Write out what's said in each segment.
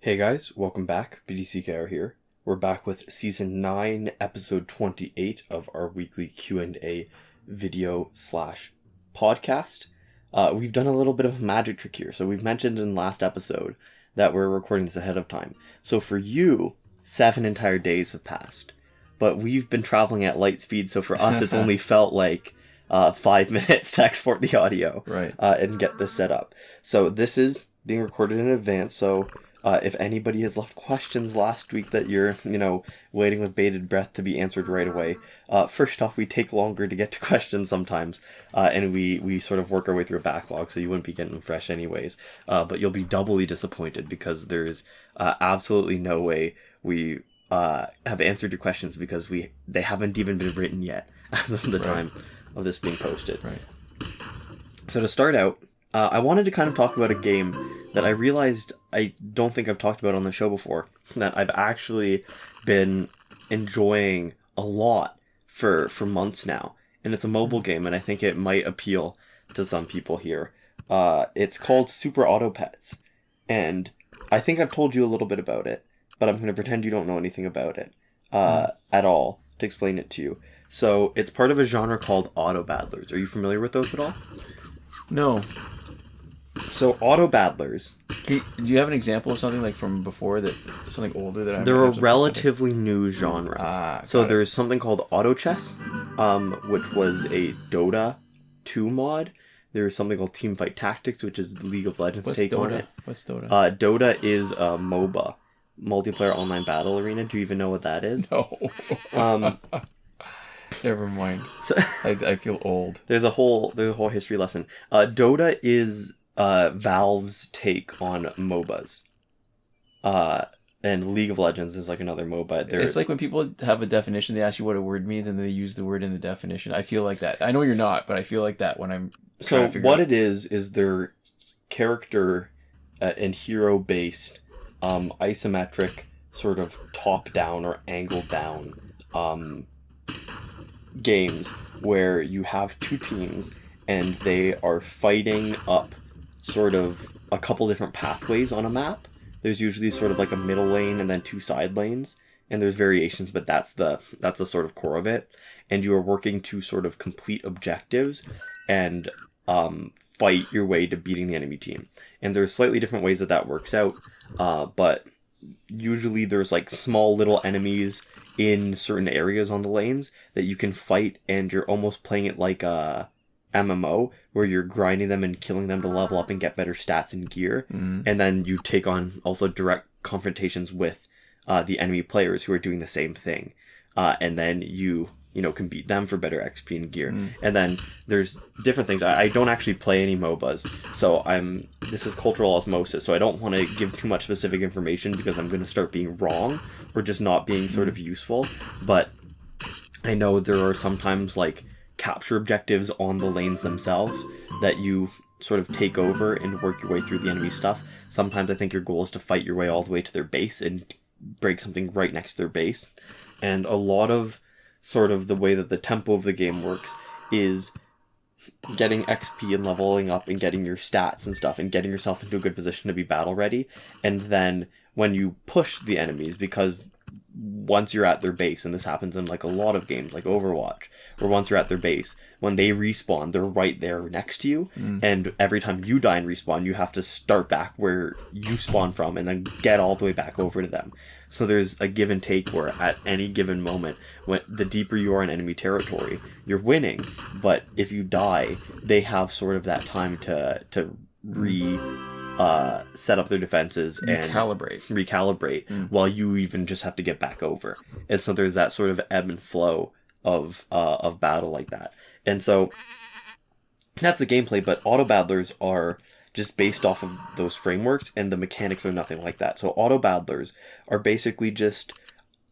Hey guys, welcome back. BDCKR here. We're back with Season 9, Episode 28 of our weekly Q&A video/podcast. We've done a little bit of a magic trick here. So we've mentioned in the last episode that we're recording this ahead of time. So for you, 7 entire days have passed. But we've been traveling at light speed, so for us it's only felt like 5 minutes to export the audio and get this set up. So this is being recorded in advance, so... if anybody has left questions last week that you're, waiting with bated breath to be answered right away, first off, we take longer to get to questions sometimes, and we sort of work our way through a backlog, so you wouldn't be getting them fresh anyways. But you'll be doubly disappointed because there's absolutely no way we have answered your questions because they haven't even been written yet as of the time of this being posted. Right. So to start out, I wanted to kind of talk about a game that I realized I don't think I've talked about on the show before, that I've actually been enjoying a lot for months now. And it's a mobile game, and I think it might appeal to some people here. It's called Super Auto Pets. And I think I've told you a little bit about it, but I'm going to pretend you don't know anything about it at all to explain it to you. So it's part of a genre called Auto Battlers. Are you familiar with those at all? No. So Auto Battlers. Do you have an example of something like from before that something older that they're a relatively new genre. So there's something called Auto Chess, which was a Dota 2 mod. There's something called Teamfight Tactics, which is League of Legends take Dota? on it. What's Dota? Dota is a MOBA, multiplayer online battle arena. Do you even know what that is? No. Never mind. So, I feel old. There's a whole history lesson. Dota is Valve's take on MOBAs. And League of Legends is like another MOBA. It's like when people have a definition, they ask you what a word means, and they use the word in the definition. I feel like that. I know you're not, but I feel like that when I'm trying to figure what out. It is their character and hero-based isometric sort of top-down or angle-down games where you have two teams and they are fighting up sort of a couple different pathways on a map. There's usually sort of like a middle lane and then two side lanes, and there's variations, but that's the sort of core of it. And you are working to sort of complete objectives and fight your way to beating the enemy team. And there's slightly different ways that works out, but usually there's like small little enemies in certain areas on the lanes that you can fight, and you're almost playing it like a MMO where you're grinding them and killing them to level up and get better stats and gear. And then you take on also direct confrontations with the enemy players who are doing the same thing, and then you can beat them for better XP and gear. And then there's different things. I don't actually play any MOBAs, so this is cultural osmosis, so I don't want to give too much specific information because I'm going to start being wrong or just not being sort of useful. But I know there are sometimes like capture objectives on the lanes themselves that you sort of take over and work your way through the enemy stuff. Sometimes I think your goal is to fight your way all the way to their base and break something right next to their base. And a lot of sort of the way that the tempo of the game works is getting XP and leveling up and getting your stats and stuff and getting yourself into a good position to be battle ready. And then when you push the enemies, because once you're at their base, and this happens in like a lot of games like Overwatch, where once you're at their base, when they respawn, they're right there next to you, and every time you die and respawn, you have to start back where you spawn from and then get all the way back over to them. So there's a give and take where at any given moment, when the deeper you are in enemy territory, you're winning, but if you die, they have sort of that time to set up their defenses and recalibrate while you even just have to get back over. And so there's that sort of ebb and flow of battle like that. And so that's the gameplay, but auto battlers are just based off of those frameworks, and the mechanics are nothing like that. So auto battlers are basically just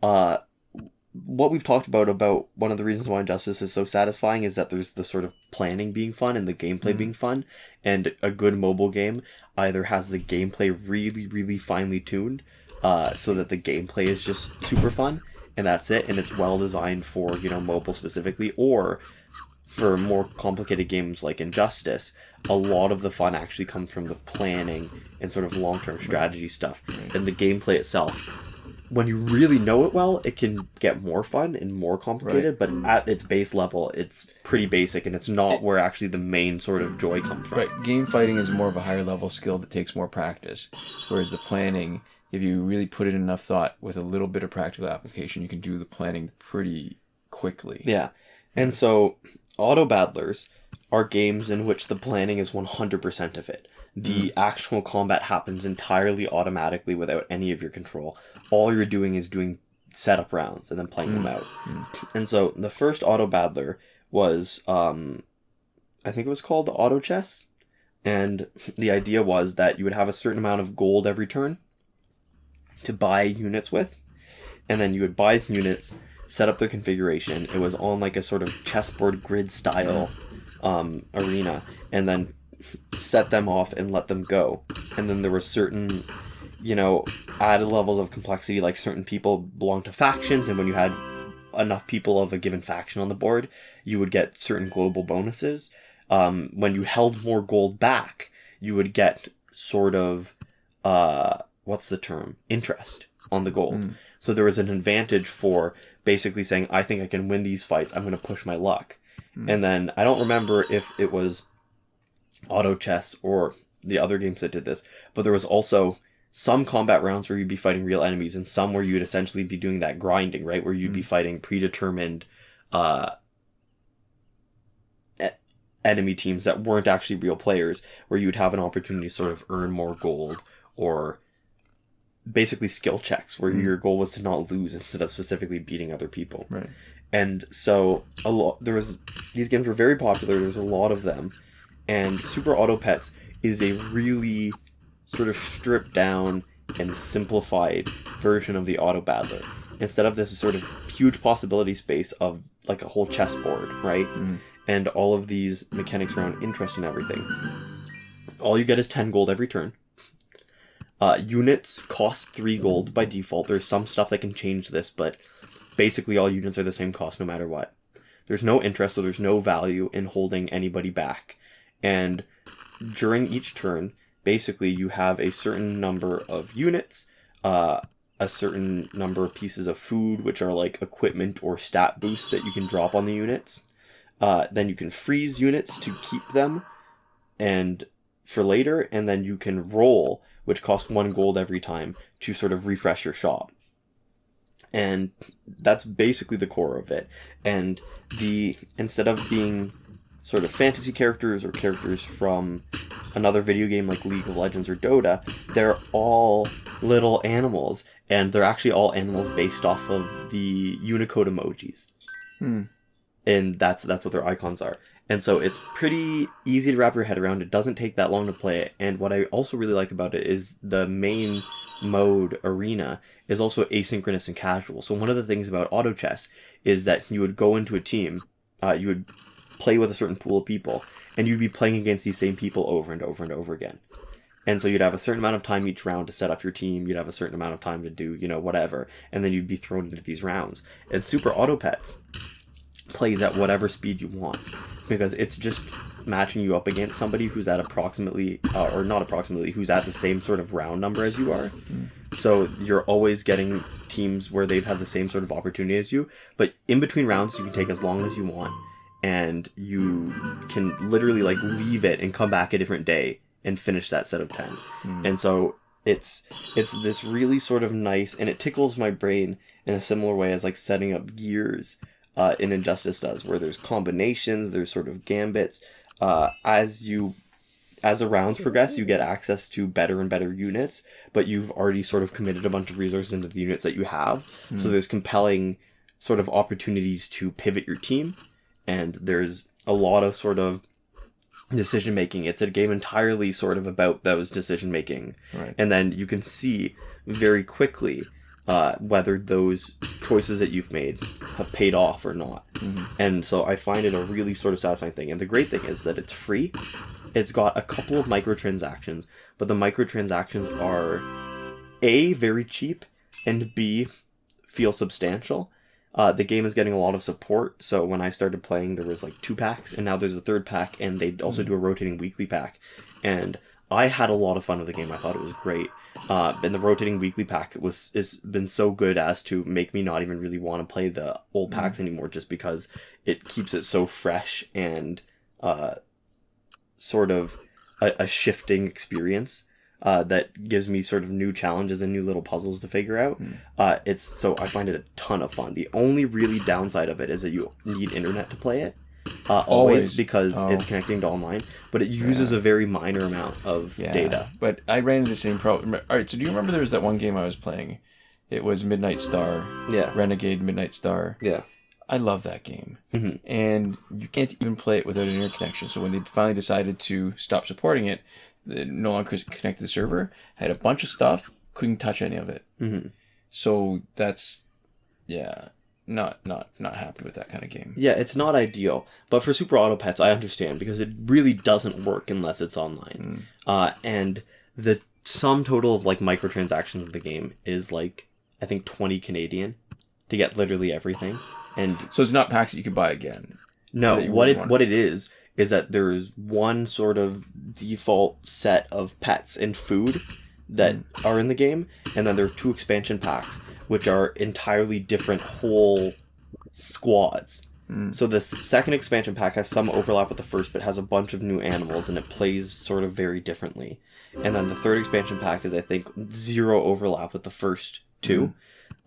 what we've talked about one of the reasons why Injustice is so satisfying is that there's the sort of planning being fun and the gameplay being fun, and a good mobile game either has the gameplay really, really finely tuned so that the gameplay is just super fun, and that's it, and it's well designed for, mobile specifically, or for more complicated games like Injustice, a lot of the fun actually comes from the planning and sort of long-term strategy stuff. And the gameplay itself, when you really know it well, it can get more fun and more complicated, but at its base level, it's pretty basic, and it's not where actually the main sort of joy comes from. Right. Game fighting is more of a higher level skill that takes more practice, whereas the planning, if you really put in enough thought with a little bit of practical application, you can do the planning pretty quickly. Yeah. And so auto battlers are games in which the planning is 100% of it. The actual combat happens entirely automatically without any of your control. All you're doing is doing setup rounds and then playing them out. And so the first auto battler was, I think it was called Auto Chess. And the idea was that you would have a certain amount of gold every turn to buy units with. And then you would buy units, set up their configuration. It was on like a sort of chessboard grid style arena. And then set them off and let them go. And then there were certain, added levels of complexity, like certain people belong to factions, and when you had enough people of a given faction on the board, you would get certain global bonuses. When you held more gold back, you would get sort of, what's the term? Interest on the gold. So there was an advantage for basically saying, I think I can win these fights, I'm going to push my luck. And then, I don't remember if it was Auto Chess or the other games that did this, but there was also some combat rounds where you'd be fighting real enemies, and some where you'd essentially be doing that grinding, right? Where you'd be fighting predetermined enemy teams that weren't actually real players, where you'd have an opportunity to sort of earn more gold, or basically skill checks, where your goal was to not lose instead of specifically beating other people. Right. And so these games were very popular. There's a lot of them. And Super Auto Pets is a really sort of stripped down and simplified version of the Auto Battler. Instead of this sort of huge possibility space of like a whole chessboard, right? And all of these mechanics around interest and everything. All you get is 10 gold every turn. Units cost 3 gold by default. There's some stuff that can change this, but basically all units are the same cost no matter what. There's no interest, so there's no value in holding anybody back. And during each turn, basically you have a certain number of units, a certain number of pieces of food, which are like equipment or stat boosts that you can drop on the units. Then you can freeze units to keep them and for later, and then you can roll, which costs 1 gold every time, to sort of refresh your shop. And that's basically the core of it. And instead of being sort of fantasy characters or characters from another video game like League of Legends or Dota, they're all little animals, and they're actually all animals based off of the Unicode emojis. And that's what their icons are. And so it's pretty easy to wrap your head around. It doesn't take that long to play it. And what I also really like about it is the main mode, Arena, is also asynchronous and casual. So one of the things about auto chess is that you would go into a team, you would play with a certain pool of people, and you'd be playing against these same people over and over and over again. And so you'd have a certain amount of time each round to set up your team, you'd have a certain amount of time to do, whatever, and then you'd be thrown into these rounds. And Super Auto Pets plays at whatever speed you want, because it's just matching you up against somebody who's at approximately, or not approximately, who's at the same sort of round number as you are. So you're always getting teams where they've had the same sort of opportunity as you, but in between rounds you can take as long as you want, and you can literally like leave it and come back a different day and finish that set of 10. And so it's this really sort of nice, and it tickles my brain in a similar way as like setting up gears in Injustice does, where there's combinations, there's sort of gambits. As the rounds progress, you get access to better and better units, but you've already sort of committed a bunch of resources into the units that you have. So there's compelling sort of opportunities to pivot your team, and there's a lot of sort of decision making. It's a game entirely sort of about those decision making, right. And then you can see very quickly whether those choices that you've made have paid off or not. And so I find it a really sort of satisfying thing. And the great thing is that it's free. It's got a couple of microtransactions, but the microtransactions are A, very cheap, and B, feel substantial. The game is getting a lot of support, so when I started playing, there was like 2 packs, and now there's a 3rd pack, and they also do a rotating weekly pack. And I had a lot of fun with the game. I thought it was great. And the rotating weekly pack has been so good as to make me not even really want to play the old packs anymore, just because it keeps it so fresh and sort of a shifting experience. That gives me sort of new challenges and new little puzzles to figure out. So I find it a ton of fun. The only really downside of it is that you need internet to play it. Always, because it's connecting to online, but it uses a very minor amount of data. But I ran into the same problem. All right, so do you remember there was that one game I was playing? It was Midnight Star. Yeah. Renegade Midnight Star. Yeah. I love that game. And you can't even play it without an internet connection. So when they finally decided to stop supporting it, no longer connected to the server, had a bunch of stuff, couldn't touch any of it. So that's, not happy with that kind of game. Yeah, it's not ideal. But for Super Auto Pets, I understand, because it really doesn't work unless it's online. And the sum total of like microtransactions of the game is like, I think 20 Canadian to get literally everything. And so it's not packs that you could buy again. No, what it is that there's one sort of default set of pets and food that are in the game, and then there are 2 expansion packs, which are entirely different whole squads. So the second expansion pack has some overlap with the first, but has a bunch of new animals, and it plays sort of very differently. And then the 3rd expansion pack is, I think, 0 overlap with the first 2.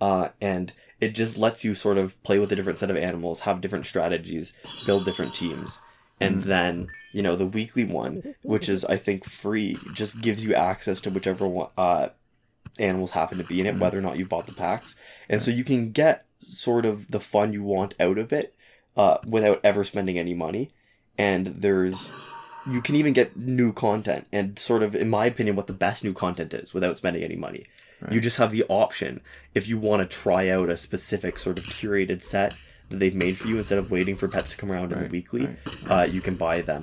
And it just lets you sort of play with a different set of animals, have different strategies, build different teams. And then, the weekly one, which is, I think, free, just gives you access to whichever one, animals happen to be in it, whether or not you bought the packs. And so you can get sort of the fun you want out of it without ever spending any money. And you can even get new content, and sort of, in my opinion, what the best new content is without spending any money. Right. You just have the option, if you want to try out a specific sort of curated set that they've made for you, instead of waiting for pets to come around in the weekly, you can buy them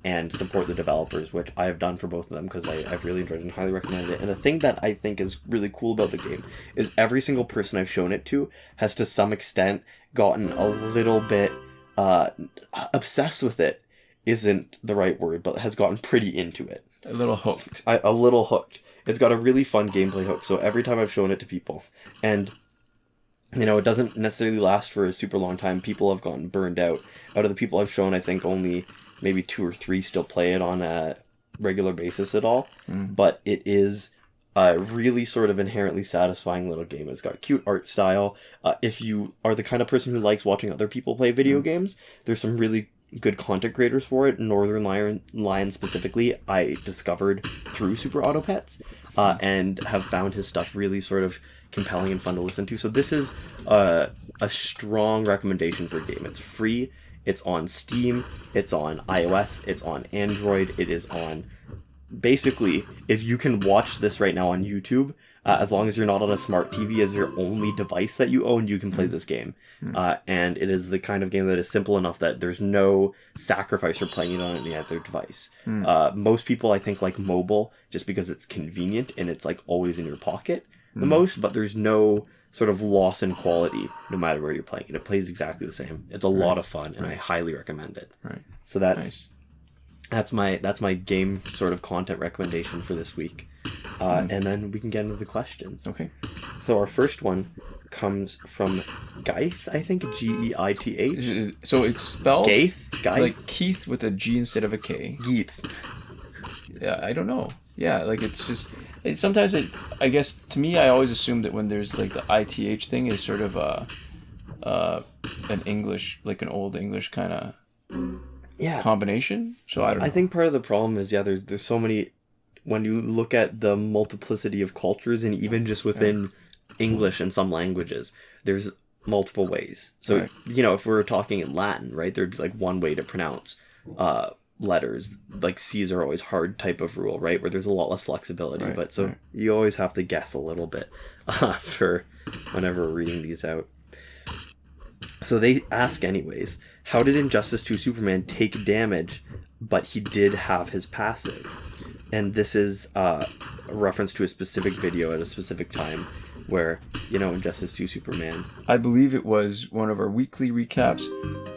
and support the developers, which I have done for both of them, because I've really enjoyed it and highly recommended it. And the thing that I think is really cool about the game is every single person I've shown it to has to some extent gotten a little bit obsessed with it. Isn't the right word, but has gotten pretty into it. A little hooked. A little hooked. It's got a really fun gameplay hook, so every time I've shown it to people, and it doesn't necessarily last for a super long time, people have gotten burned out. Out of the people I've shown, I think only maybe 2 or 3 still play it on a regular basis at all, but it is a really sort of inherently satisfying little game. It's got cute art style. If you are the kind of person who likes watching other people play video games, there's some really good content creators for it. Northern Lion specifically, I discovered through Super Auto Pets, and have found his stuff really sort of compelling and fun to listen to. So this is a strong recommendation for a game. It's free. It's on Steam. It's on iOS. It's on Android. It is on... Basically, if you can watch this right now on YouTube, as long as you're not on a smart TV as your only device that you own, you can play this game. And it is the kind of game that is simple enough that there's no sacrifice for playing it on any other device. Most people, I think, like mobile just because it's convenient and it's like always in your pocket the most, but there's no sort of loss in quality no matter where you're playing it. It plays exactly the same. It's a lot of fun, and I highly recommend it. So that's my game sort of content recommendation for this week. And then we can get into the questions. Okay. So our first one comes from Geith, I think, Geith. So it's spelled Geith? Like Keith with a G instead of a K. Geith. Yeah, I don't know. Yeah, like sometimes I guess to me, I always assume that when there's like the ITH thing is sort of an English, like an old English kind of combination. So I don't know. I think part of the problem is there's so many, when you look at the multiplicity of cultures, and even just within English and some languages, there's multiple ways. So if we were talking in Latin, right, there'd be like one way to pronounce letters, like C's are always hard type of rule, right, where there's a lot less flexibility, but so you always have to guess a little bit for whenever we're reading these out. So they ask anyways, how did Injustice 2 Superman take damage, but he did have his passive? And this is a reference to a specific video at a specific time where, you know, Injustice 2 Superman. I believe it was one of our weekly recaps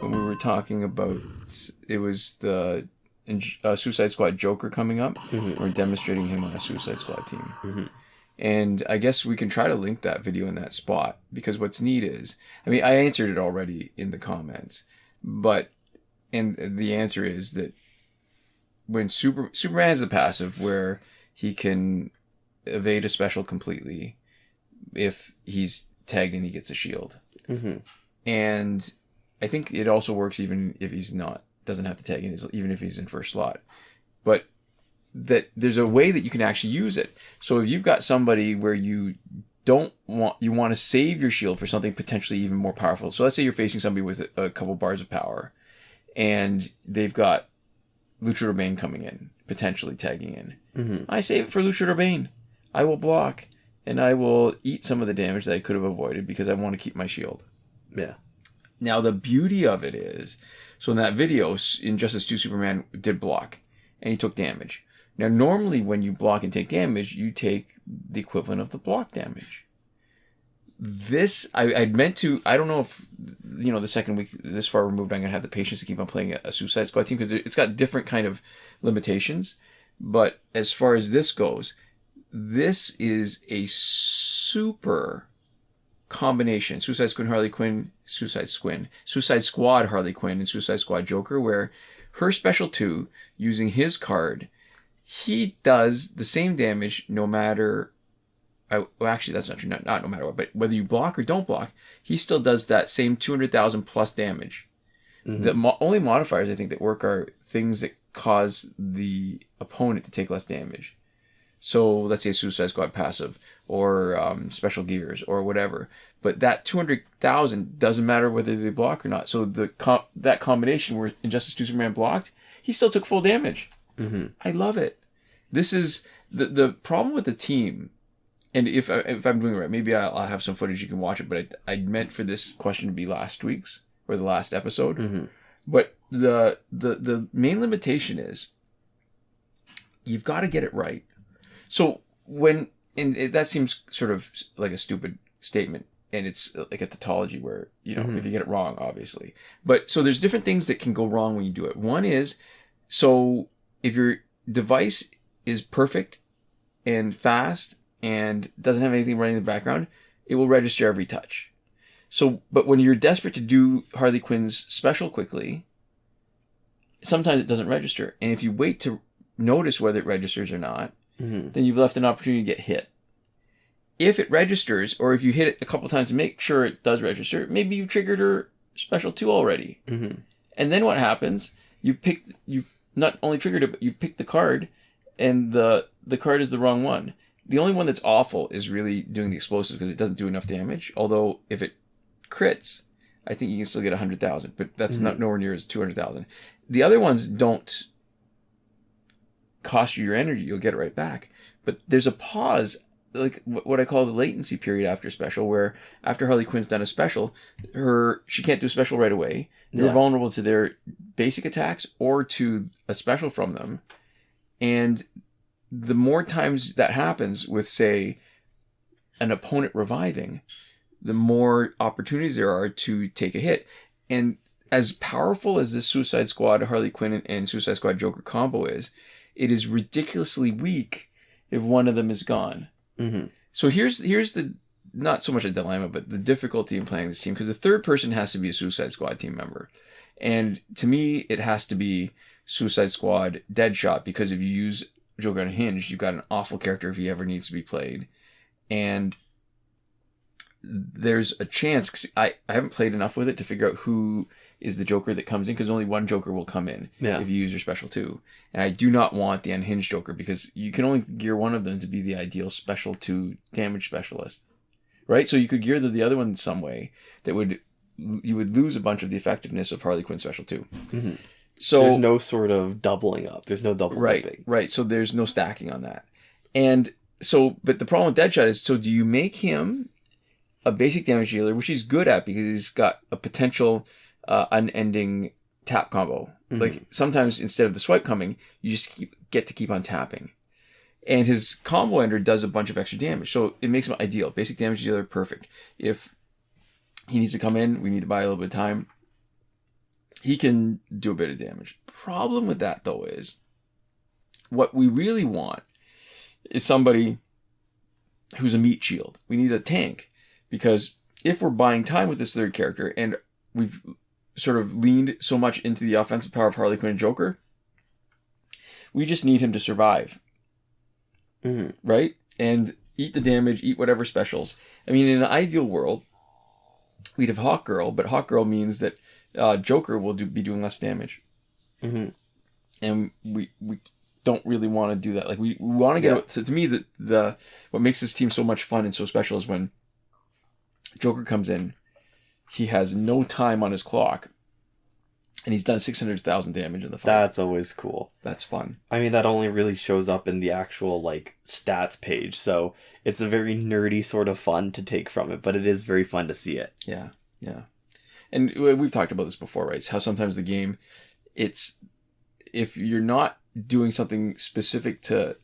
when we were talking about, it was the Suicide Squad Joker coming up. We're demonstrating him on a Suicide Squad team. And I guess we can try to link that video in that spot, because what's neat is, I mean, I answered it already in the comments, and the answer is that when Superman has a passive where he can evade a special completely if he's tagged and he gets a shield. And I think it also works even if he's doesn't have to tag in, even if he's in first slot. But that there's a way that you can actually use it. So if you've got somebody where you want to save your shield for something potentially even more powerful. So let's say you're facing somebody with a couple bars of power, and they've got Luchador Bane coming in, potentially tagging in. I save it for Luchador Bane. I will block, and I will eat some of the damage that I could have avoided because I want to keep my shield. Yeah. Now, the beauty of it is, so in that video, Injustice 2 Superman did block, and he took damage. Now, normally when you block and take damage, you take the equivalent of the block damage. This, I'd meant to, I don't know if, you know, the second week this far removed, I'm going to have the patience to keep on playing a Suicide Squad team, because it's got different kind of limitations. But as far as this goes, this is a super combination. Suicide Squad Harley Quinn, Suicide Squad Harley Quinn, and Suicide Squad Joker, where her special 2, using his card, he does the same damage no matter... well, actually, that's not true. Not no matter what, but whether you block or don't block, he still does that same 200,000 plus damage. The only modifiers I think that work are things that cause the opponent to take less damage. So let's say a Suicide Squad passive, or special gears, or whatever. But that 200,000 doesn't matter whether they block or not. So that combination where Injustice 2 Superman blocked, he still took full damage. I love it. This is the problem with the team. And if I'm doing it right, maybe I'll have some footage you can watch it. But I meant for this question to be last week's or the last episode. But the main limitation is you've got to get it right. So that seems sort of like a stupid statement, and it's like a tautology where, you know, if you get it wrong, obviously. But so there's different things that can go wrong when you do it. One is, so if your device is perfect and fast and doesn't have anything running in the background, it will register every touch. So, but when you're desperate to do Harley Quinn's special quickly, sometimes it doesn't register. And if you wait to notice whether it registers or not, then you've left an opportunity to get hit. If it registers, or if you hit it a couple times to make sure it does register, maybe you triggered her special 2 already. And then what happens? You not only triggered it, but you picked the card, and the card is the wrong one. The only one that's awful is really doing the explosives, because it doesn't do enough damage. Although if it crits, I think you can still get 100,000, but that's not nowhere near as 200,000. The other ones don't cost you your energy; you'll get it right back. But there's a pause, like what I call the latency period after special, where after Harley Quinn's done a special, she can't do a special right away. You're vulnerable to their basic attacks or to a special from them, and the more times that happens with, say, an opponent reviving, the more opportunities there are to take a hit. And as powerful as this Suicide Squad Harley Quinn and Suicide Squad Joker combo is, it is ridiculously weak if one of them is gone. So here's the, not so much a dilemma, but the difficulty in playing this team, because the third person has to be a Suicide Squad team member. And to me, it has to be Suicide Squad Deadshot, because if you use Joker Unhinged, you've got an awful character if he ever needs to be played. And there's a chance, cause I haven't played enough with it to figure out who is the Joker that comes in, because only one Joker will come in if you use your special 2. And I do not want the Unhinged Joker, because you can only gear one of them to be the ideal special 2 damage specialist. Right? So you could gear the other one in some way that you would lose a bunch of the effectiveness of Harley Quinn special 2. So there's no sort of doubling up. There's no double dipping. Right. So there's no stacking on that. And so, but the problem with Deadshot is, so do you make him a basic damage dealer, which he's good at because he's got a potential unending tap combo. Like sometimes instead of the swipe coming, you just get to keep on tapping. And his combo ender does a bunch of extra damage. So it makes him ideal. Basic damage dealer, perfect. If he needs to come in, we need to buy a little bit of time, he can do a bit of damage. Problem with that, though, is what we really want is somebody who's a meat shield. We need a tank. Because if we're buying time with this third character, and we've sort of leaned so much into the offensive power of Harley Quinn and Joker, we just need him to survive. Mm-hmm. Right? And eat the damage, eat whatever specials. I mean, in an ideal world, we'd have Hawkgirl, but Hawkgirl means that Joker will be doing less damage. Mm-hmm. And we don't really want to do that. Like, we want to get... To me, the what makes this team so much fun and so special is when Joker comes in, he has no time on his clock, and he's done 600,000 damage in the fight. That's always cool. That's fun. I mean, that only really shows up in the actual, like, stats page, so it's a very nerdy sort of fun to take from it, but it is very fun to see it. Yeah, yeah. And we've talked about this before, right? It's how sometimes the game, if you're not doing something specific to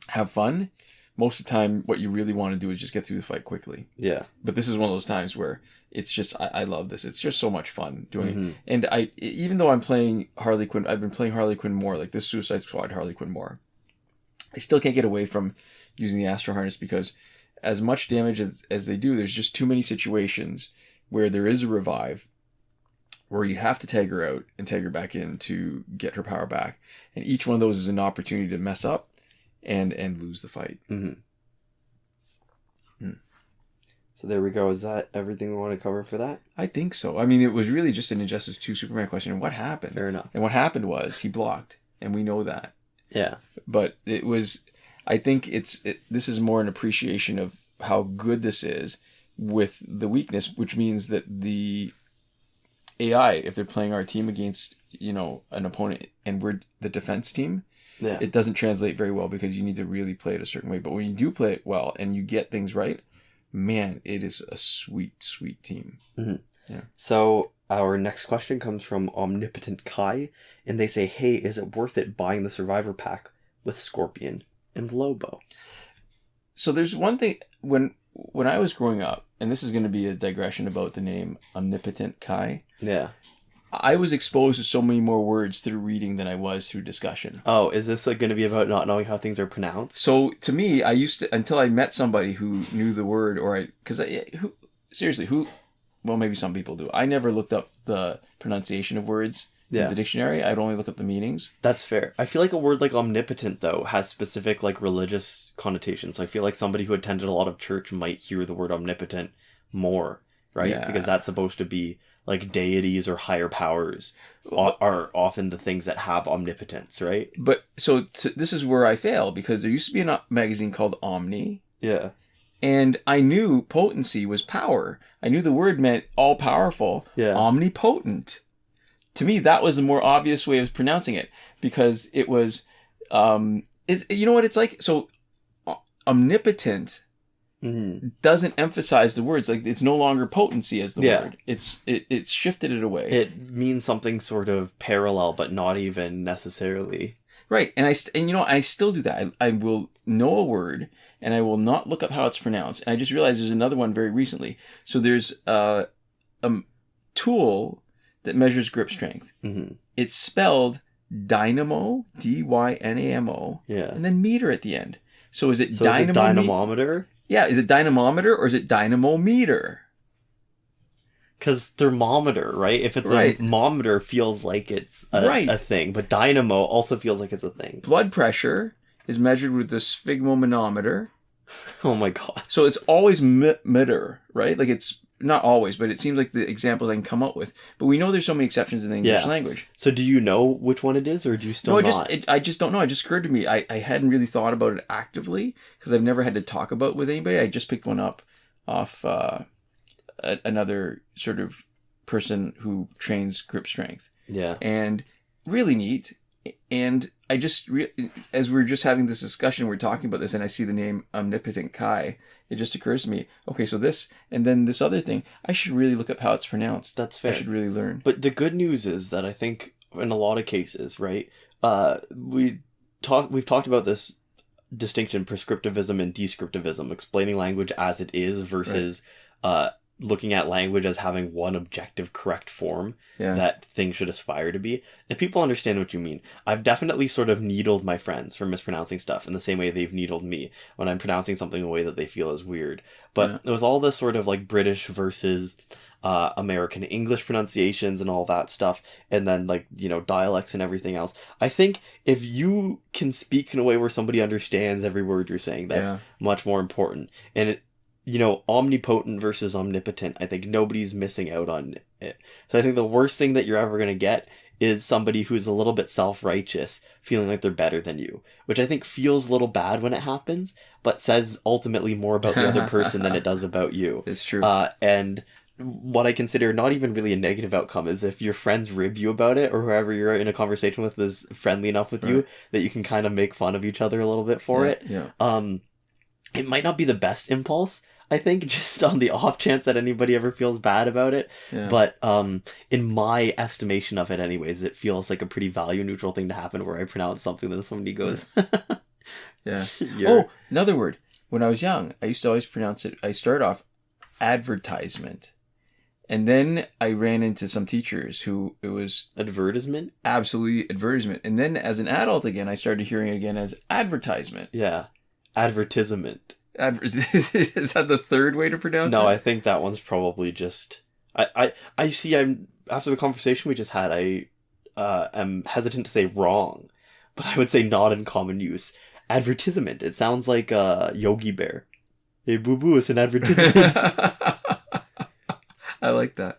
have fun, most of the time what you really want to do is just get through the fight quickly. Yeah. But this is one of those times where it's just, I love this. It's just so much fun doing Mm-hmm. it. And even though I'm playing Harley Quinn, I've been playing Harley Quinn more, like this Suicide Squad Harley Quinn more, I still can't get away from using the Astro Harness because as much damage as they do, there's just too many situations where there is a revive, where you have to tag her out and tag her back in to get her power back. And each one of those is an opportunity to mess up and lose the fight. Mm-hmm. So there we go. Is that everything we want to cover for that? I think so. I mean, it was really just an Injustice 2 Superman question. And what happened? Fair enough. And what happened was he blocked. And we know that. Yeah. But it was... I think this is more an appreciation of how good this is with the weakness, which means that the AI, if they're playing our team against, an opponent and we're the defense team, Yeah. it doesn't translate very well because you need to really play it a certain way. But when you do play it well and you get things right, man, it is a sweet, sweet team. Mm-hmm. Yeah. So our next question comes from Omnipotent Kai, and they say, hey, is it worth it buying the Survivor Pack with Scorpion and Lobo? So there's one thing, when I was growing up, and this is going to be a digression about the name Omnipotent Kai, Yeah. I was exposed to so many more words through reading than I was through discussion. Oh, is this going to be about not knowing how things are pronounced? So to me, I used to, until I met somebody who knew the word, well, maybe some people do. I never looked up the pronunciation of words in the dictionary. I'd only look up the meanings. That's fair. I feel like a word like omnipotent, though, has specific, like, religious connotations. So I feel like somebody who attended a lot of church might hear the word omnipotent more, right? Yeah. Because that's supposed to be, like, deities or higher powers are often the things that have omnipotence, right? But, so this is where I fail, because there used to be a magazine called Omni. Yeah. And I knew potency was power. I knew the word meant all-powerful, omnipotent. To me, that was the more obvious way of pronouncing it, because it was, you know what it's like? So, omnipotent doesn't emphasize the words. Like, it's no longer potency as the word. It's shifted it away. It means something sort of parallel, but not even necessarily. Right, and I still do that. I will know a word, and I will not look up how it's pronounced. And I just realized there's another one very recently. So there's a tool that measures grip strength. Mm-hmm. It's spelled dynamo, D-Y-N-A-M-O, and then meter at the end. So is it dynamometer? Yeah, is it dynamometer or is it dynamometer? Because thermometer, right? If it's a thermometer, feels like it's a thing, but dynamo also feels like it's a thing. Blood pressure is measured with the sphygmomanometer. Oh my god! So it's always meter, right? Like, it's not always, but it seems like the examples I can come up with. But we know there's so many exceptions in the English language. So do you know which one it is, or do you still not? I just don't know. It just occurred to me. I hadn't really thought about it actively because I've never had to talk about it with anybody. I just picked one up off another sort of person who trains grip strength. Yeah. And really neat. And I just, as we're just having this discussion, we're talking about this, and I see the name Omnipotent Kai, it just occurs to me, okay, so this, and then this other thing, I should really look up how it's pronounced. That's fair. I should really learn. But the good news is that I think in a lot of cases, right, we've talked about this distinction, prescriptivism and descriptivism, explaining language as it is versus looking at language as having one objective correct form that things should aspire to be. If people understand what you mean, I've definitely sort of needled my friends for mispronouncing stuff in the same way they've needled me when I'm pronouncing something in a way that they feel is weird. But with all this sort of like British versus American English pronunciations and all that stuff, and then like, you know, dialects and everything else, I think if you can speak in a way where somebody understands every word you're saying, that's much more important. And it, you know, omnipotent versus omnipotent, I think nobody's missing out on it. So I think the worst thing that you're ever going to get is somebody who's a little bit self-righteous, feeling like they're better than you, which I think feels a little bad when it happens, but says ultimately more about the other person than it does about you. It's true. And what I consider not even really a negative outcome is if your friends rib you about it, or whoever you're in a conversation with is friendly enough with you that you can kind of make fun of each other a little bit for it. It might not be the best impulse, I think, just on the off chance that anybody ever feels bad about it. But in my estimation of it anyways, it feels like a pretty value neutral thing to happen where I pronounce something and somebody goes, Oh, another word. When I was young, I used to always pronounce it, I started off advertisement. And then I ran into some teachers who it was... Advertisement? Absolutely advertisement. And then as an adult again, I started hearing it again as advertisement. Yeah. Advertisement. Is that the third way to pronounce it? No, I think that one's probably just... I see, after the conversation we just had, I am hesitant to say wrong, but I would say not in common use. Advertisement. It sounds like Yogi Bear. Hey, boo-boo, it's an advertisement. I like that.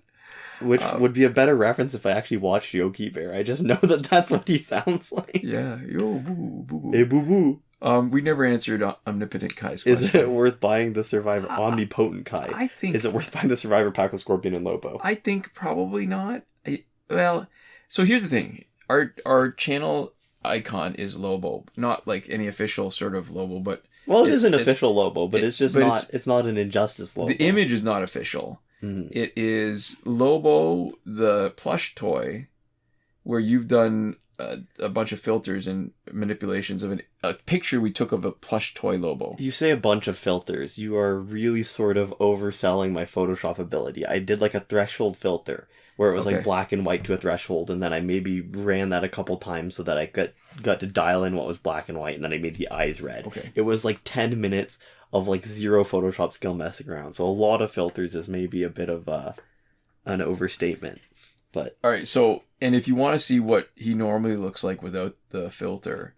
Which would be a better reference if I actually watched Yogi Bear. I just know that that's what he sounds like. Yeah. Yo, boo, boo, boo. Hey, boo-boo. We never answered Omnipotent Kai's question. Is it worth buying the Survivor Omnipotent Kai? I think... Is it worth buying the Survivor pack with Scorpion and Lobo? I think probably not. Well, so here's the thing. Our channel icon is Lobo. Not like any official sort of Lobo, but... Well, it is an official Lobo, but it's just not... It's not an Injustice Lobo. The image is not official. It is Lobo, the plush toy, where you've done a bunch of filters and manipulations of a picture we took of a plush toy Lobo. You say a bunch of filters. You are really sort of overselling my Photoshop ability. I did like a threshold filter where it was like black and white to a threshold, and then I maybe ran that a couple times so that I got to dial in what was black and white, and then I made the eyes red. It was like 10 minutes of like zero Photoshop skill messing around. So a lot of filters is maybe a bit of an overstatement. But all right, so, and if you want to see what he normally looks like without the filter,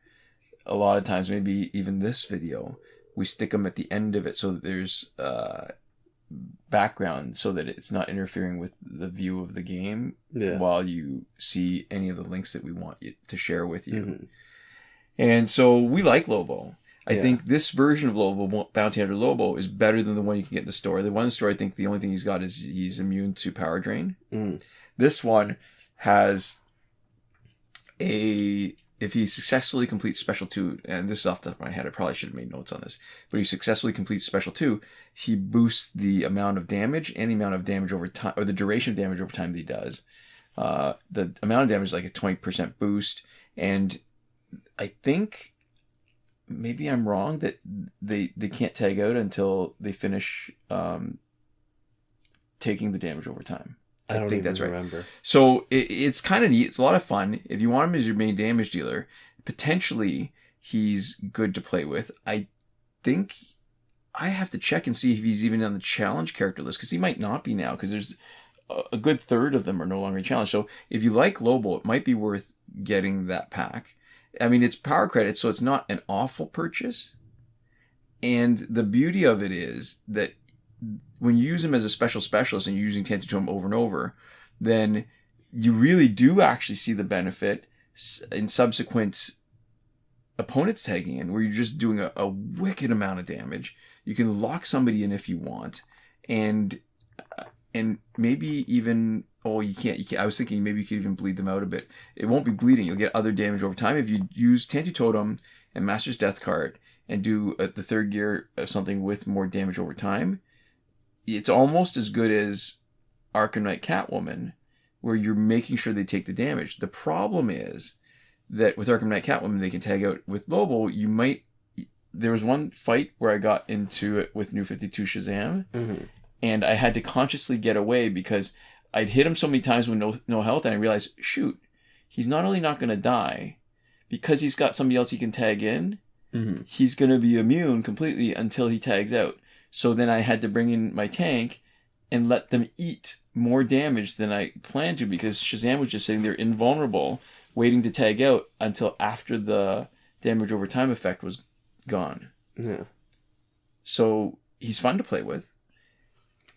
a lot of times, maybe even this video, we stick them at the end of it so that there's background so that it's not interfering with the view of the game while you see any of the links that we want you to share with you. And so we like Lobo. I think this version of Lobo, Bounty Hunter Lobo, is better than the one you can get in the store. The one in the store, I think the only thing he's got is he's immune to power drain. This one has if he successfully completes Special 2, and this is off the top of my head, I probably should have made notes on this, but he successfully completes Special 2, he boosts the amount of damage and the amount of damage over time, or the duration of damage over time that he does. The amount of damage is like a 20% boost, and I think... maybe I'm wrong that they can't tag out until they finish taking the damage over time. I think that's right. Remember. So it's kind of neat. It's a lot of fun. If you want him as your main damage dealer, potentially he's good to play with. I think I have to check and see if he's even on the challenge character list, because he might not be now, because there's a good third of them are no longer in challenge. So if you like Lobo, it might be worth getting that pack. I mean, it's power credits, so it's not an awful purchase. And the beauty of it is that when you use him as a special specialist and you're using Tento to him over and over, then you really do actually see the benefit in subsequent opponents tagging in, where you're just doing a wicked amount of damage. You can lock somebody in if you want, and maybe even... Oh, you can't. I was thinking maybe you could even bleed them out a bit. It won't be bleeding. You'll get other damage over time if you use Tantu Totem and Master's Death card and do the third gear of something with more damage over time. It's almost as good as Arkham Knight Catwoman, where you're making sure they take the damage. The problem is that with Arkham Knight Catwoman, they can tag out. With Lobo, you might there was one fight where I got into it with New 52 Shazam, and I had to consciously get away because I'd hit him so many times with no health, and I realized, shoot, he's not only not going to die, because he's got somebody else he can tag in, he's going to be immune completely until he tags out. So then I had to bring in my tank and let them eat more damage than I planned to, because Shazam was just sitting there invulnerable, waiting to tag out until after the damage over time effect was gone. Yeah. So he's fun to play with.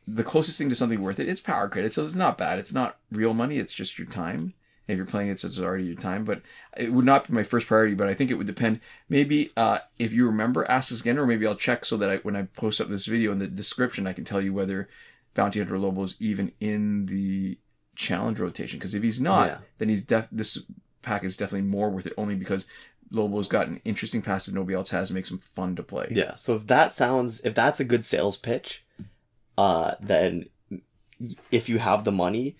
The closest thing to something worth it is power credit, so it's not bad. It's not real money, it's just your time. If you're playing it, so it's already your time. But it would not be my first priority, but I think it would depend. Maybe if you remember, ask us again, or maybe I'll check so that when I post up this video in the description, I can tell you whether Bounty Hunter Lobo is even in the challenge rotation. Because if he's not, then this pack is definitely more worth it, only because Lobo's got an interesting passive nobody else has and makes him fun to play. Yeah, so if that's a good sales pitch, then if you have the money,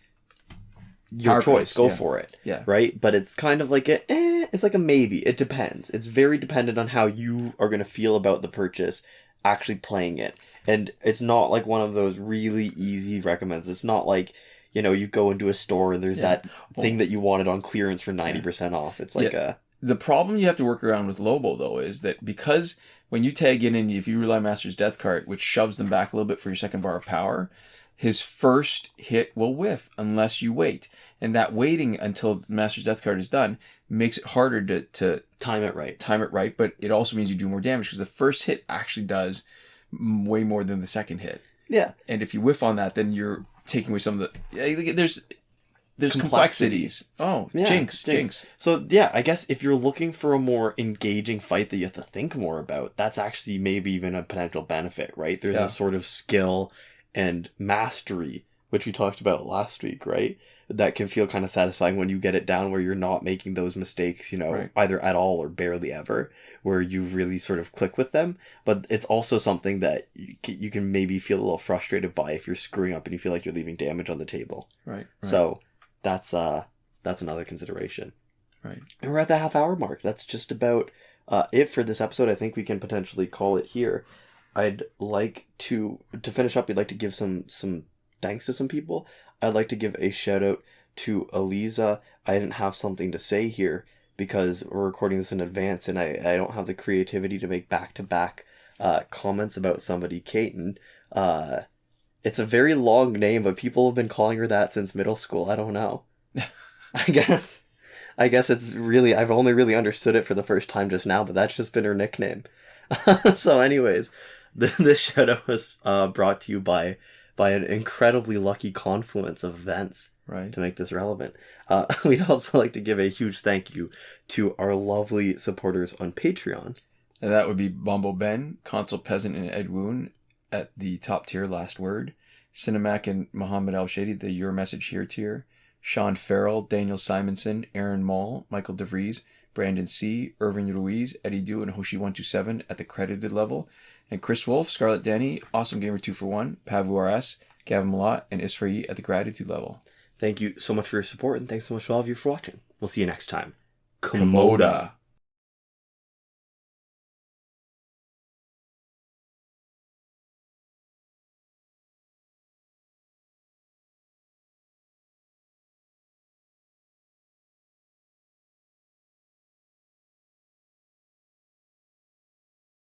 your choice, go for it. Yeah. Right? But it's kind of like it's like a maybe. It depends. It's very dependent on how you are going to feel about the purchase actually playing it. And it's not like one of those really easy recommends. It's not like, you go into a store and there's that thing that you wanted on clearance for 90% off. It's like The problem you have to work around with Lobo, though, is that because when you tag in and if you rely Master's Death card, which shoves them back a little bit for your second bar of power, his first hit will whiff unless you wait. And that waiting until Master's Death card is done makes it harder to time it right. But it also means you do more damage because the first hit actually does way more than the second hit. Yeah. And if you whiff on that, then you're taking away some of the... There's complexities. Oh, yeah, jinx. So, yeah, I guess if you're looking for a more engaging fight that you have to think more about, that's actually maybe even a potential benefit, right? There's a sort of skill and mastery, which we talked about last week, right? That can feel kind of satisfying when you get it down where you're not making those mistakes, either at all or barely ever, where you really sort of click with them. But it's also something that you can maybe feel a little frustrated by if you're screwing up and you feel like you're leaving damage on the table. Right. So that's another consideration. Right. And we're at the half-hour mark. That's just about it for this episode. I think we can potentially call it here. I'd like to finish up, we'd like to give some thanks to some people. I'd like to give a shout out to Eliza. I didn't have something to say here because we're recording this in advance and I don't have the creativity to make back-to-back comments about somebody. Caton. It's a very long name, but people have been calling her that since middle school. I don't know. I guess it's really, I've only really understood it for the first time just now, but that's just been her nickname. So anyways, this shout out was brought to you by an incredibly lucky confluence of events, right, to make this relevant. We'd also like to give a huge thank you to our lovely supporters on Patreon. And that would be Bombo Ben, Consul Peasant, and Edwoon at the top tier, Last Word. Sinemac and Mohammed Albshaiti, the Your Message Here tier. Shawn Farrell, Daniel Simonson, Aaron Maule, Michael DeVries, Brandon C., Irvin Ruiz, Eddydoo, and Hoshi 127 at the credited level. And Chris Wolf, Scarlet Danny, Awesome Gamer 241, Pavu RS, Gavin Malott, and Isfrahi at the gratitude level. Thank you so much for your support, and thanks so much to all of you for watching. We'll see you next time. Komoda.